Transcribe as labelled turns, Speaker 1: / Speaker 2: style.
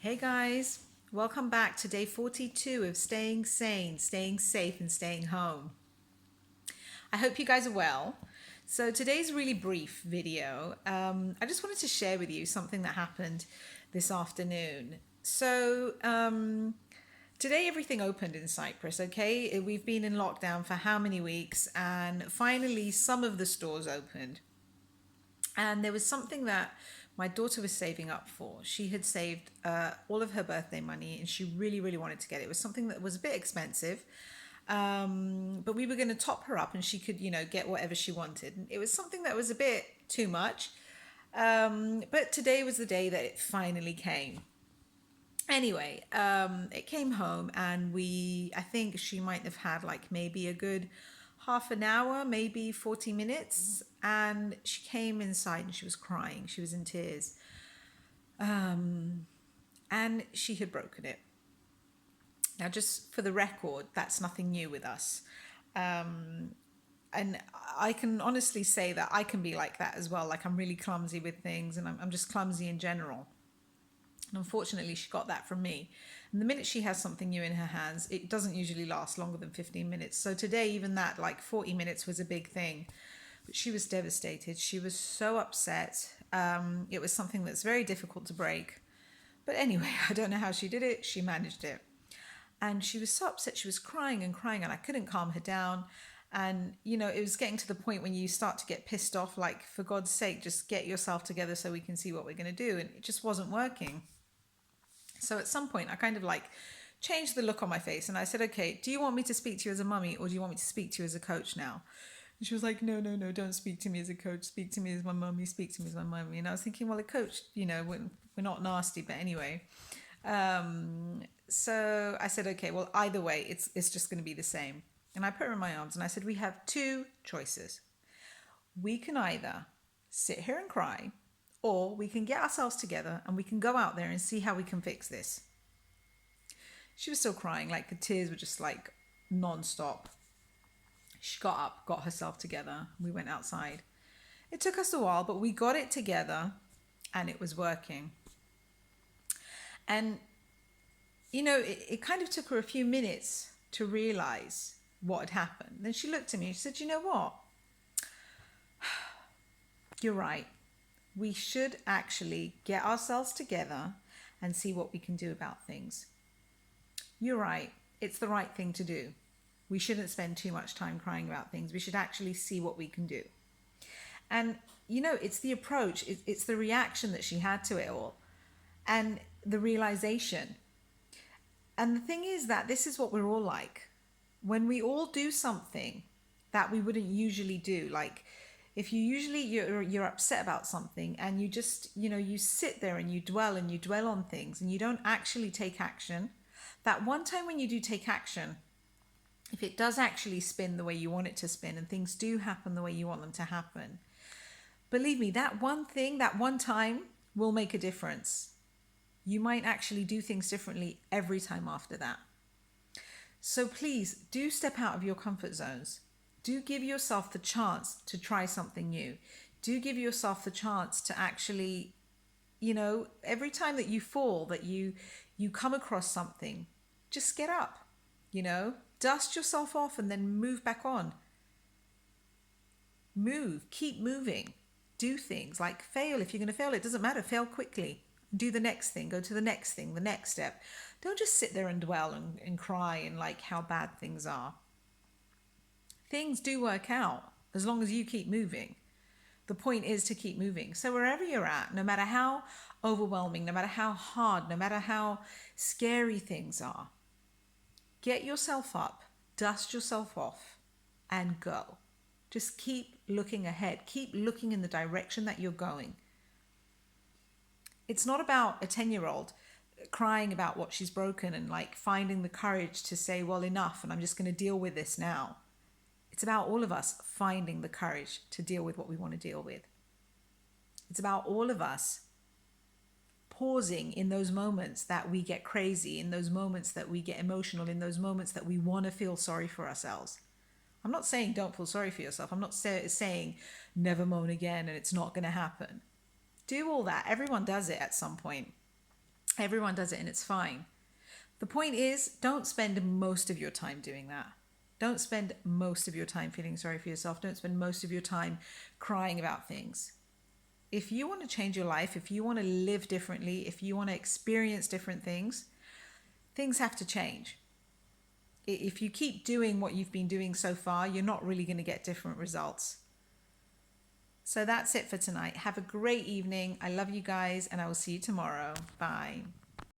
Speaker 1: Hey guys, welcome back to day 42 of staying sane, staying safe, and staying home. I hope you guys are well. So, today's a really brief video. I just wanted to share with you something that happened this afternoon. Today everything opened in Cyprus, okay? We've been in lockdown for how many weeks, and finally, some of the stores opened. And there was something that my daughter was saving up for. She had saved all of her birthday money and she really, really wanted to get it. It was something that was a bit expensive, but we were going to top her up and she could, get whatever she wanted. And it was something that was a bit too much. But today was the day that it finally came. Anyway, it came home and I think she might have had like maybe a good half an hour, maybe 40 minutes. And she came inside and she was crying. She was in tears. And she had broken it. Now, just for the record, that's nothing new with us. And I can honestly say that I can be like that as well. Like, I'm really clumsy with things and I'm just clumsy in general. And unfortunately, she got that from me. And the minute she has something new in her hands, it doesn't usually last longer than 15 minutes. So today, even that, like 40 minutes was a big thing. But she was devastated. She was so upset. It was something that's very difficult to break. But anyway, I don't know how she did it. She managed it. And she was so upset. She was crying and crying, and I couldn't calm her down. And, it was getting to the point when you start to get pissed off, like, for God's sake, just get yourself together so we can see what we're going to do. And it just wasn't working. So at some point, I kind of like changed the look on my face and I said, okay, do you want me to speak to you as a mummy or do you want me to speak to you as a coach now? And she was like, no, no, no, don't speak to me as a coach. Speak to me as my mummy. Speak to me as my mummy. And I was thinking, well, a coach, we're not nasty, but anyway. So I said, okay, well, either way, it's just going to be the same. And I put her in my arms and I said, we have two choices. We can either sit here and cry, or we can get ourselves together and we can go out there and see how we can fix this. She was still crying, like the tears were just like non-stop. She got up, got herself together. We went outside. It took us a while, but we got it together and it was working. And, it kind of took her a few minutes to realize what had happened. Then she looked at me and she said, you know what? You're right. We should actually get ourselves together and see what we can do about things. You're right. It's the right thing to do. We shouldn't spend too much time crying about things. We should actually see what we can do. And, it's the approach, it's the reaction that she had to it all and the realization. And the thing is that this is what we're all like. When we all do something that we wouldn't usually do, like if you're upset about something and you just, you sit there and you dwell on things and you don't actually take action, that one time when you do take action, if it does actually spin the way you want it to spin and things do happen the way you want them to happen, believe me, that one thing, that one time will make a difference. You might actually do things differently every time after that. So please do step out of your comfort zones. Do give yourself the chance to try something new. Do give yourself the chance to actually, every time that you fall, that you come across something, just get up, dust yourself off and then move back on. Move, keep moving, do things like fail. If you're going to fail, it doesn't matter. Fail quickly. Do the next thing, go to the next thing, the next step. Don't just sit there and dwell and cry and like how bad things are. Things do work out as long as you keep moving. The point is to keep moving. So wherever you're at, no matter how overwhelming, no matter how hard, no matter how scary things are, get yourself up, dust yourself off, and go. Just keep looking ahead. Keep looking in the direction that you're going. It's not about a 10-year-old crying about what she's broken and like finding the courage to say, well, enough, and I'm just going to deal with this now. It's about all of us finding the courage to deal with what we want to deal with. It's about all of us pausing in those moments that we get crazy, in those moments that we get emotional, in those moments that we want to feel sorry for ourselves. I'm not saying don't feel sorry for yourself. I'm not saying never moan again and it's not going to happen. Do all that. Everyone does it at some point. Everyone does it and it's fine. The point is, don't spend most of your time doing that. Don't spend most of your time feeling sorry for yourself. Don't spend most of your time crying about things. If you want to change your life, if you want to live differently, if you want to experience different things, things have to change. If you keep doing what you've been doing so far, you're not really going to get different results. So that's it for tonight. Have a great evening. I love you guys, and I will see you tomorrow. Bye.